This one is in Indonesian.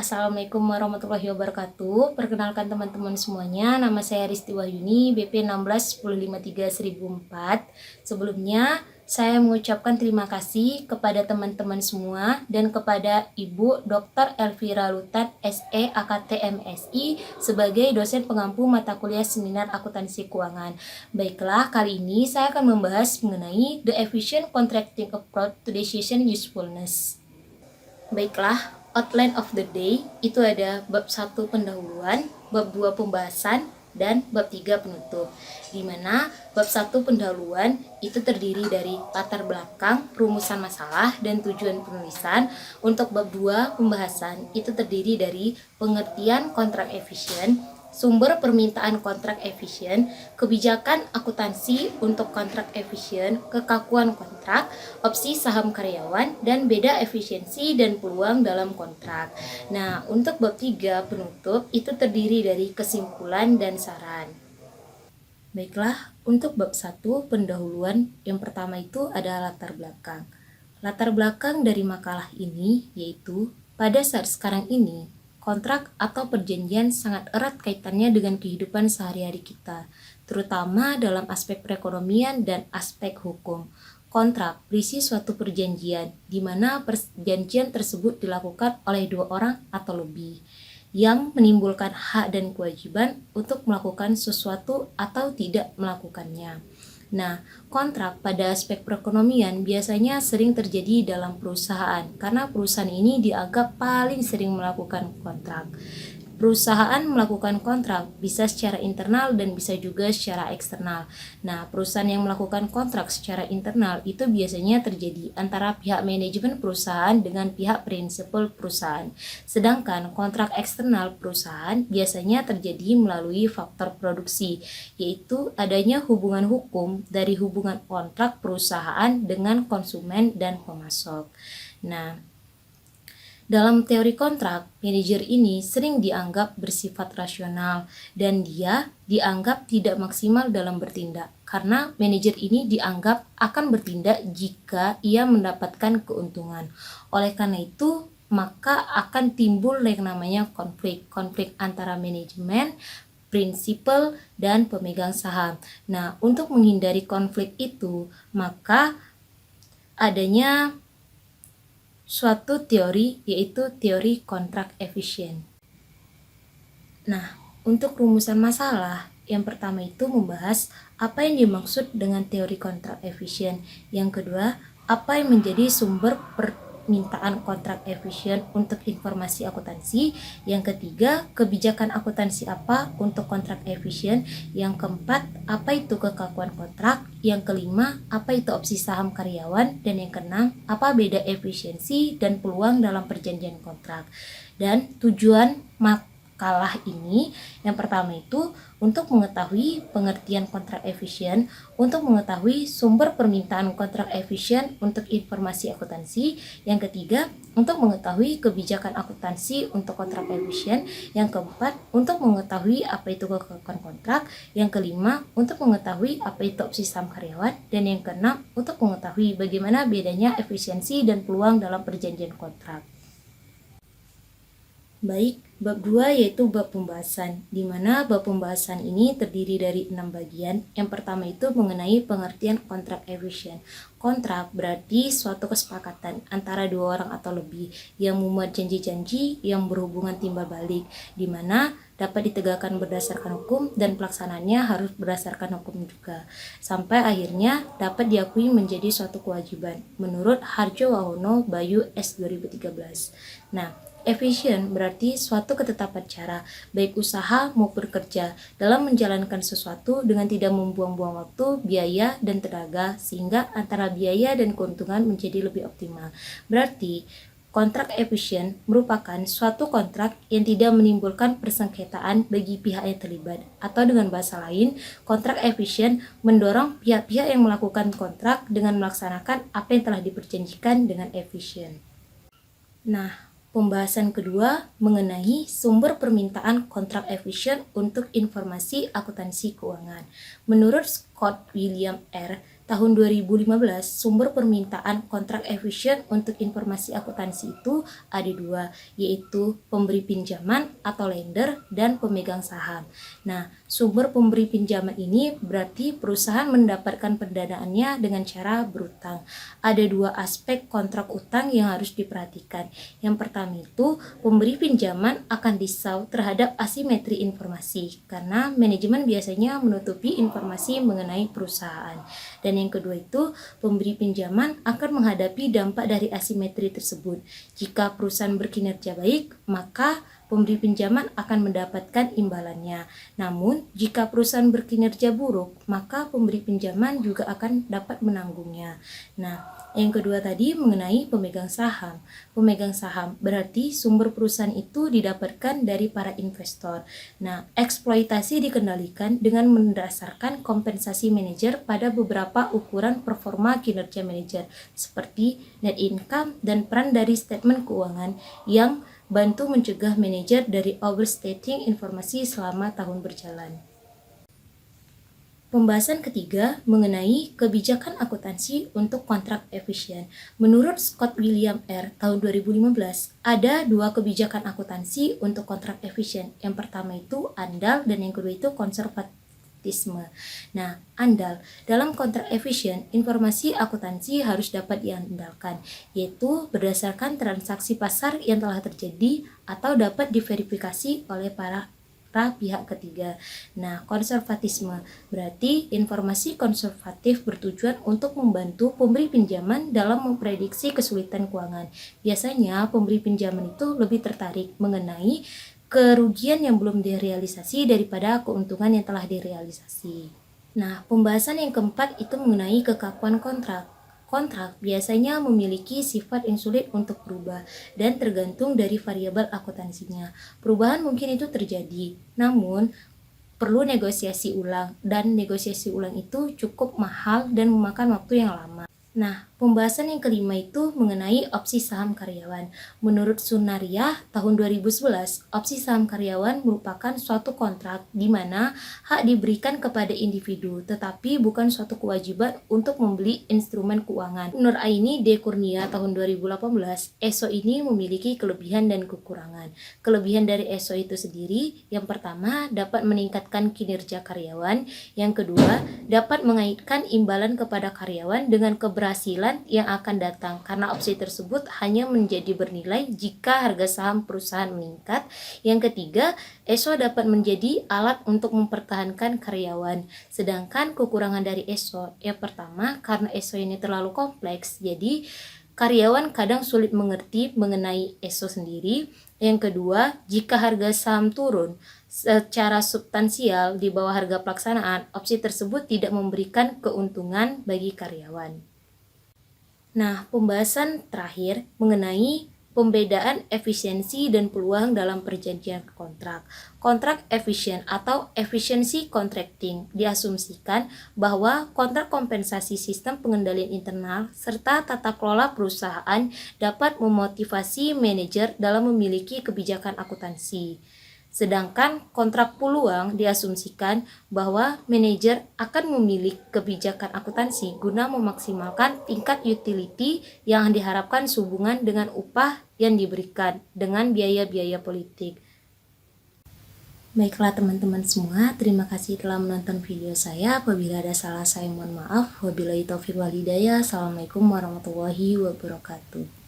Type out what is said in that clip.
Assalamualaikum warahmatullahi wabarakatuh. Perkenalkan teman-teman semuanya, nama saya Risti Wahyuni, BP 161053-1004. Sebelumnya, saya mengucapkan terima kasih kepada teman-teman semua dan kepada Ibu Dr. Elvira Lutat, SE AKT MSI sebagai dosen pengampu mata kuliah seminar akuntansi keuangan. Baiklah, kali ini saya akan membahas mengenai the efficient contracting approach to decision usefulness. Baiklah, outline of the day itu ada bab 1 pendahuluan, bab 2 pembahasan, dan bab 3 penutup. Di mana bab 1 pendahuluan itu terdiri dari latar belakang, perumusan masalah, dan tujuan penulisan. Untuk bab 2 pembahasan itu terdiri dari pengertian kontrak efisien, sumber permintaan kontrak efisien, kebijakan akuntansi untuk kontrak efisien, kekakuan kontrak, opsi saham karyawan, dan beda efisiensi dan peluang dalam kontrak. Nah, untuk bab 3 penutup itu terdiri dari kesimpulan dan saran. Baiklah, untuk bab 1 pendahuluan yang pertama itu adalah latar belakang. Latar belakang dari makalah ini yaitu pada saat sekarang ini kontrak atau perjanjian sangat erat kaitannya dengan kehidupan sehari-hari kita, terutama dalam aspek perekonomian dan aspek hukum. Kontrak berisi suatu perjanjian di mana perjanjian tersebut dilakukan oleh dua orang atau lebih, yang menimbulkan hak dan kewajiban untuk melakukan sesuatu atau tidak melakukannya. Nah, kontrak pada aspek perekonomian biasanya sering terjadi dalam perusahaan karena perusahaan ini dianggap paling sering melakukan kontrak. Perusahaan melakukan kontrak bisa secara internal dan bisa juga secara eksternal. Nah, perusahaan yang melakukan kontrak secara internal itu biasanya terjadi antara pihak manajemen perusahaan dengan pihak prinsipal perusahaan. Sedangkan kontrak eksternal perusahaan biasanya terjadi melalui faktor produksi, yaitu adanya hubungan hukum dari hubungan kontrak perusahaan dengan konsumen dan pemasok. Nah, dalam teori kontrak, manajer ini sering dianggap bersifat rasional dan dia dianggap tidak maksimal dalam bertindak karena manajer ini dianggap akan bertindak jika ia mendapatkan keuntungan. Oleh karena itu, maka akan timbul yang namanya konflik antara manajemen, prinsipal, dan pemegang saham. Nah, untuk menghindari konflik itu, maka adanya suatu teori yaitu teori kontrak efisien. Nah, untuk rumusan masalah, yang pertama itu membahas apa yang dimaksud dengan teori kontrak efisien. Yang kedua, apa yang menjadi sumber permintaan kontrak efisien untuk informasi akuntansi. Yang ketiga, kebijakan akuntansi apa untuk kontrak efisien. Yang keempat, apa itu kekakuan kontrak. Yang kelima, apa itu opsi saham karyawan. Dan yang keenam, apa beda efisiensi dan peluang dalam perjanjian kontrak. Dan tujuan makalah ini yang pertama itu untuk mengetahui pengertian kontrak efisien, untuk mengetahui sumber permintaan kontrak efisien untuk informasi akuntansi. Yang ketiga, untuk mengetahui kebijakan akuntansi untuk kontrak efisien. Yang keempat, untuk mengetahui apa itu kekakuan kontrak. Yang kelima, untuk mengetahui apa itu opsi saham karyawan. Dan yang keenam, untuk mengetahui bagaimana bedanya efisiensi dan peluang dalam perjanjian kontrak. Baik, bab 2 yaitu bab pembahasan, di mana bab pembahasan ini terdiri dari 6 bagian. Yang pertama itu mengenai pengertian kontrak efisien. Kontrak berarti suatu kesepakatan antara dua orang atau lebih yang memuat janji-janji yang berhubungan timbal balik, di mana dapat ditegakkan berdasarkan hukum dan pelaksanaannya harus berdasarkan hukum juga, sampai akhirnya dapat diakui menjadi suatu kewajiban menurut Harjo Wahono Bayu S 2013. Nah, efisien berarti suatu ketetapan cara, baik usaha maupun kerja, dalam menjalankan sesuatu dengan tidak membuang-buang waktu, biaya, dan tenaga, sehingga antara biaya dan keuntungan menjadi lebih optimal. Berarti, kontrak efisien merupakan suatu kontrak yang tidak menimbulkan persengketaan bagi pihak yang terlibat. Atau dengan bahasa lain, kontrak efisien mendorong pihak-pihak yang melakukan kontrak dengan melaksanakan apa yang telah diperjanjikan dengan efisien. Nah, pembahasan kedua mengenai sumber permintaan kontrak efisien untuk informasi akuntansi keuangan. Menurut Scott William R., tahun 2015, sumber permintaan kontrak efisien untuk informasi akuntansi itu ada dua, yaitu pemberi pinjaman atau lender dan pemegang saham. Nah, sumber pemberi pinjaman ini berarti perusahaan mendapatkan pendanaannya dengan cara berutang. Ada dua aspek kontrak utang yang harus diperhatikan. Yang pertama itu, pemberi pinjaman akan risau terhadap asimetri informasi karena manajemen biasanya menutupi informasi mengenai perusahaan. Dan yang kedua itu, pemberi pinjaman akan menghadapi dampak dari asimetri tersebut. Jika perusahaan berkinerja baik, maka pemberi pinjaman akan mendapatkan imbalannya. Namun, jika perusahaan berkinerja buruk, maka pemberi pinjaman juga akan dapat menanggungnya. Nah, yang kedua tadi mengenai pemegang saham. Pemegang saham berarti sumber perusahaan itu didapatkan dari para investor. Nah, eksploitasi dikendalikan dengan mendasarkan kompensasi manajer pada beberapa ukuran performa kinerja manajer, seperti net income dan peran dari statement keuangan yang bantu mencegah manajer dari overstating informasi selama tahun berjalan. Pembahasan ketiga mengenai kebijakan akuntansi untuk kontrak efisien. Menurut Scott William R. tahun 2015, ada dua kebijakan akuntansi untuk kontrak efisien. Yang pertama itu andal dan yang kedua itu konservatif. Nah, andal dalam kontrak efisien, informasi akuntansi harus dapat diandalkan, yaitu berdasarkan transaksi pasar yang telah terjadi atau dapat diverifikasi oleh para pihak ketiga. Nah, konservatisme berarti informasi konservatif bertujuan untuk membantu pemberi pinjaman dalam memprediksi kesulitan keuangan. Biasanya pemberi pinjaman itu lebih tertarik mengenai kerugian yang belum direalisasi daripada keuntungan yang telah direalisasi. Nah, pembahasan yang keempat itu mengenai kekakuan kontrak. Kontrak biasanya memiliki sifat yang sulit untuk berubah dan tergantung dari variabel akuntansinya. Perubahan mungkin itu terjadi, namun perlu negosiasi ulang, dan negosiasi ulang itu cukup mahal dan memakan waktu yang lama. Nah, pembahasan yang kelima itu mengenai opsi saham karyawan. Menurut Sunaria tahun 2011, opsi saham karyawan merupakan suatu kontrak di mana hak diberikan kepada individu, tetapi bukan suatu kewajiban untuk membeli instrumen keuangan. Nur Aini De Kurnia tahun 2018, ESO ini memiliki kelebihan dan kekurangan. Kelebihan dari ESO itu sendiri, yang pertama dapat meningkatkan kinerja karyawan, yang kedua dapat mengaitkan imbalan kepada karyawan dengan keberhasilan yang akan datang, karena opsi tersebut hanya menjadi bernilai jika harga saham perusahaan meningkat. Yang ketiga, ESO dapat menjadi alat untuk mempertahankan karyawan. Sedangkan kekurangan dari ESO, yang pertama karena ESO ini terlalu kompleks, jadi karyawan kadang sulit mengerti mengenai ESO sendiri. Yang kedua, jika harga saham turun secara substansial di bawah harga pelaksanaan, opsi tersebut tidak memberikan keuntungan bagi karyawan. Nah, pembahasan terakhir mengenai pembedaan efisiensi dan peluang dalam perjanjian kontrak. Kontrak efisien atau efficiency contracting diasumsikan bahwa kontrak kompensasi sistem pengendalian internal serta tata kelola perusahaan dapat memotivasi manajer dalam memiliki kebijakan akuntansi. Sedangkan kontrak peluang diasumsikan bahwa manajer akan memilih kebijakan akuntansi guna memaksimalkan tingkat utility yang diharapkan sehubungan dengan upah yang diberikan dengan biaya-biaya politik. Baiklah teman-teman semua, terima kasih telah menonton video saya. Apabila ada salah saya mohon maaf. Wabillahi taufiq wal hidayah. Assalamualaikum warahmatullahi wabarakatuh.